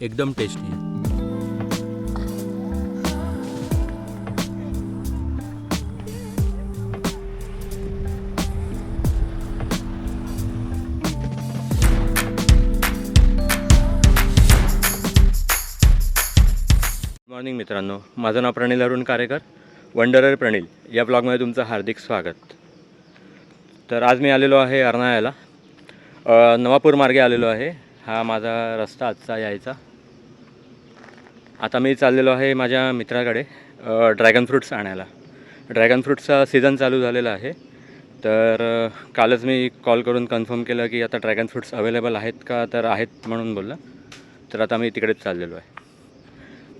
एकदम टेस्टी आहे. मॉर्निंग मित्रांनो, माझं नाव प्रणिल अरुण कारेकर, वंडरर प्रणिल या ब्लॉगमध्ये तुमचं हार्दिक स्वागत. तर आज मी आलेलो आहे अर्नाळ्याला, नवापूर मार्गे आलेलो आहे. हा माझा रस्ता आजचा यायचा. आता मी चाललेलो आहे माझ्या मित्राकडे ड्रॅगन फ्रूट्स आणायला. ड्रॅगन फ्रूटचा सीझन चालू झालेला आहे. तर कालच मी कॉल करून कन्फर्म केलं की आता ड्रॅगन फ्रूट्स अवेलेबल आहेत का, तर आहेत म्हणून बोलला. तर आता मी तिकडेच चाललेलो आहे.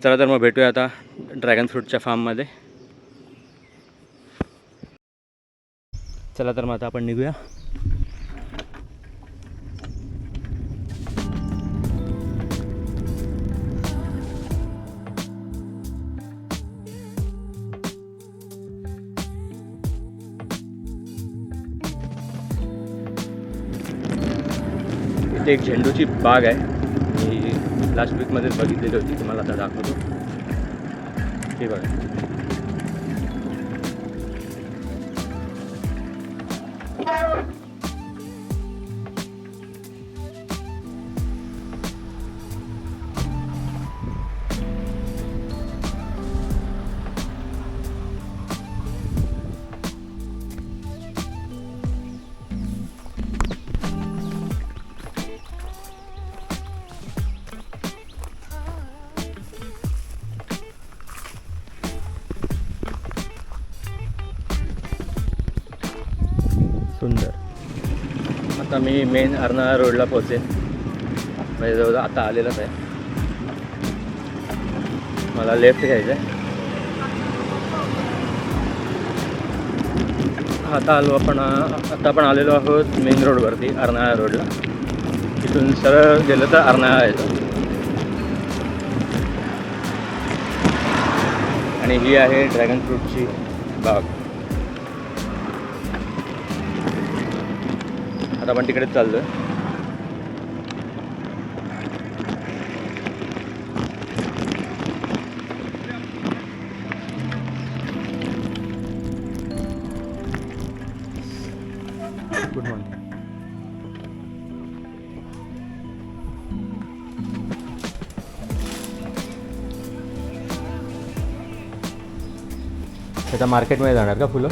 चला तर मग भेटूया आता ड्रॅगन फ्रूटच्या फार्ममध्ये. चला तर मग आता आपण निघूया. इथे एक झेंडूची बाग आहे. मी लास्ट वीकमध्येच बघितलेली होती, तुम्हाला आता दाखवतो. हे बघा, सुंदर. आता मी मेन अर्नाळा रोडला पोहोचेन. म्हणजे जवळ आता आलेलंच आहे. मला लेफ्ट घ्यायचं आहे. आता आपण आलेलो आहोत मेन रोडवरती, अर्नाळा रोडला. तिथून सरळ गेलं तर अर्नाळा येतो. आणि ही आहे ड्रॅगन फ्रूटची बाग. आता आपण तिकडेच चाललो आहे. Good morning. आता मार्केटमध्ये जाणार का फुलं?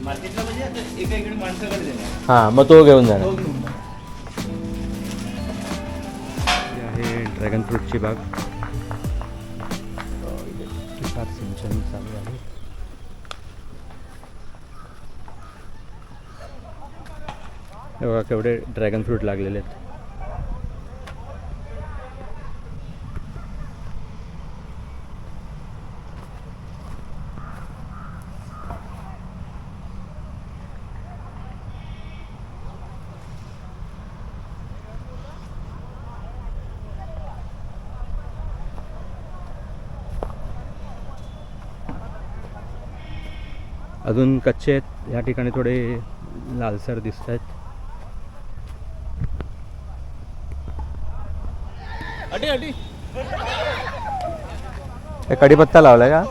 मार्केटला म्हणजे आता एका इकडे माणसाकडे देणार. हां, मग तो घेऊन जाणार. ही आहे ड्रॅगन फ्रूटची बाग. तुषार सिंचन चालू आहे. हे बघा केवढे ड्रॅगन फ्रूट लागलेले आहेत. अजून कच्चे आहेत. या ठिकाणी थोडे लालसर दिसत आहेत. कढीपत्ता लावलाय का?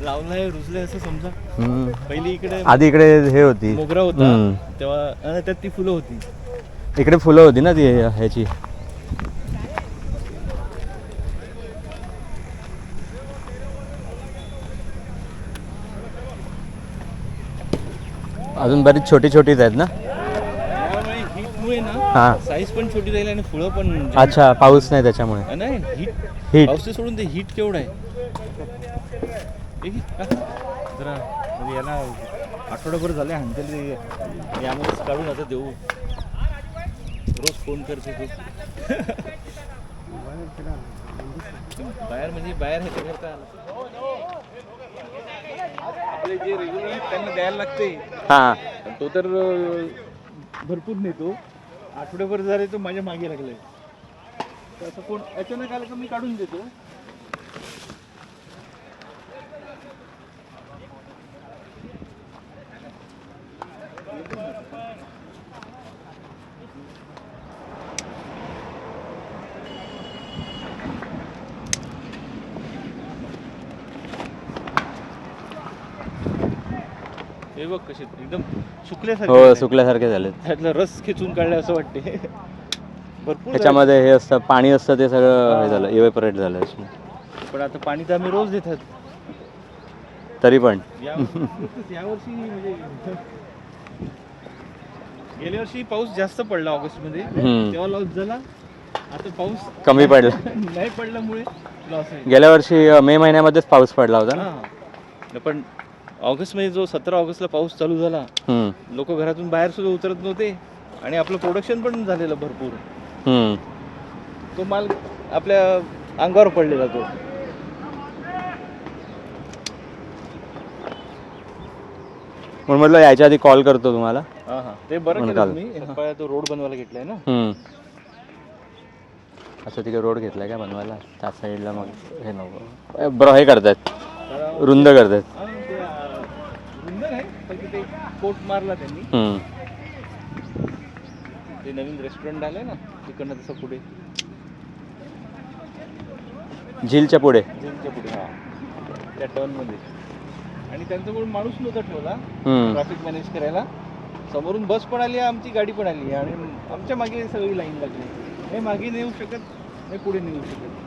लावलाय, रुजले असं समजा. पहिली इकडे आधी इकडे हे होती, मोगरा होता तेव्हा, त्यात ती फुलं होती. इकडे फुलं होती ना ती ह्याची. अजून बरीच छोटी छोटीच आहेत ना. त्यामुळे हीटमुळे ना हां, साईज पण छोटी राहील आणि फुलं पण. अच्छा, पाऊस नाही त्याच्यामुळे. नाही, हीट. पाऊस सोडून ते हीट केवढं आहे. जरा म्हणजे याला आठवडाभर झाले हाणतेल. यामध्येच काढून आता देऊ. रोज फोन करते खूप. बाहेर म्हणजे बाहेर आहे ते करता. आपले जे रेग्युलर आहेत त्यांना द्यायला लागते. हां, तो तर भरपूर नेतो. आठवड्याभर जर तो माझ्या मागे लागलाय. असं कोण अचानक आलं तर मी काढून देतो. हे बघ कसे एकदम सुकल्यासारखे हो झाले. सुकल्यासारखे झालेत. त्यातलं रस खेचून काढलं असं वाटते. भरपूर त्याच्यामध्ये हे असतं पाणी असतं ते सगळं हे झालं इव्हॅपोरेट झालं. झाले. पण आता पाणी तर आम्ही रोज देतात. तरी पण यावर्षी म्हणजे गेल्या वर्षी पाऊस जास्त पडला ऑगस्ट मध्ये, तेव्हा लॉस झाला. आता पाऊस कमी पडला. नाही पडल्यामुळे लॉस आहे. गेल्या वर्षी मे महिन्यामध्येच पाऊस पडला होता ना. हां. पण ऑगस्ट मध्ये जो 17 ऑगस्टला पाऊस चालू झाला, लोक घरातून बाहेर सुद्धा उतरत नव्हते आणि आपलं प्रोडक्शन पण झालेलं भरपूर. तो माल आपल्या अंगावर पडलेला तो. म्हणून म्हटलं याच्या आधी कॉल करतो तुम्हाला. ते बरं केलं तुम्ही. पप्पा तो रोड बनवायला घेतलाय ना. असं तिकडे रोड घेतलाय का बनवायला त्या साईडला. मग हे नको बरं हे करतात रुंद करतात. रुंद नाही पण तिथे कोट मारला त्यांनी. ते नवीन रेस्टॉरंट आलंय ना तिकडनं तसं पुढे झीलच्या पुढे. झीलच्या पुढे त्या टर्न मध्ये. आणि त्यांच्याकडून माणूस नव्हता ठेवला ट्रॅफिक मॅनेज करायला. समोरून बस पण आली, आमची गाडी पण आली आणि आमच्या मागे सगळी लाईन लागली. हे मागे नेऊ शकत, हे पुढे नेऊ शकत.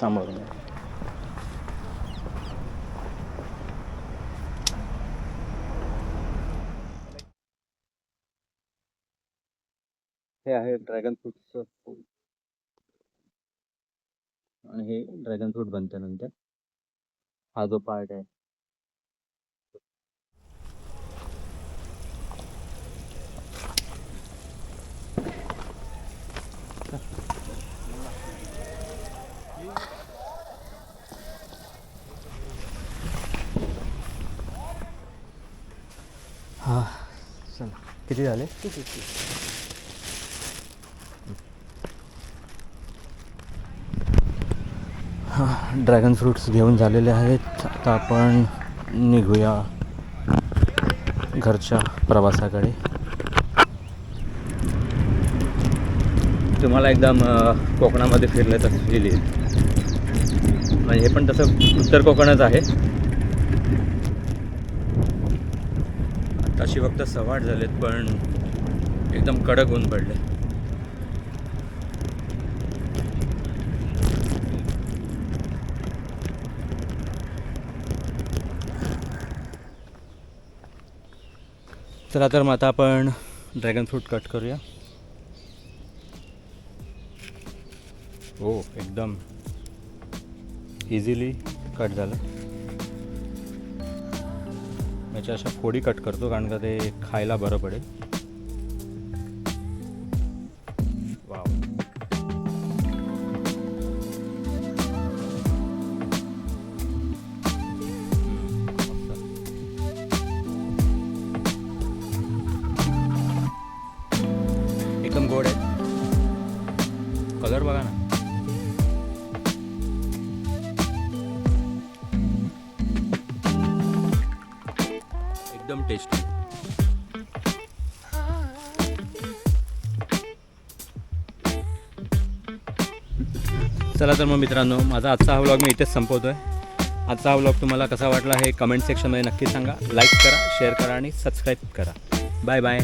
समोर हे आहे ड्रॅगन फ्रूटचं फूल आणि हे ड्रॅगन फ्रूट बनतं नंतर. हा जो पार्ट आहे हा. चला किती झाले? ड्रॅगन फ्रूट्स घेऊन झालेले आहेत. आता आपण निघूया घरच्या प्रवासाकडे. तुम्हाला एकदम कोकणामध्ये फिरलं तसं फील येईल. म्हणजे हे पण तसं उत्तर कोकणच आहे. तशी फक्त सवाट झालेत पण एकदम कडक ऊन पडले. चला तर मग आता आपण ड्रॅगन फ्रूट कट करूया. हो एकदम इझिली कट झालं. याच्या अशा फोडी कट करतो कारण का ते खायला बरं पडेल. वाव. एकदम गोड आहे. कलर बघा ना. एकदम टेस्टी. चला तर मग मित्रांनो, माझा आजचा हा व्लॉग मी इथेच संपवतो आहे. आजचा हा व्लॉग तुम्हाला कसा वाटला हे कमेंट सेक्शनमध्ये नक्की सांगा. लाईक करा, शेअर करा आणि सबस्क्राईब करा. Bye bye.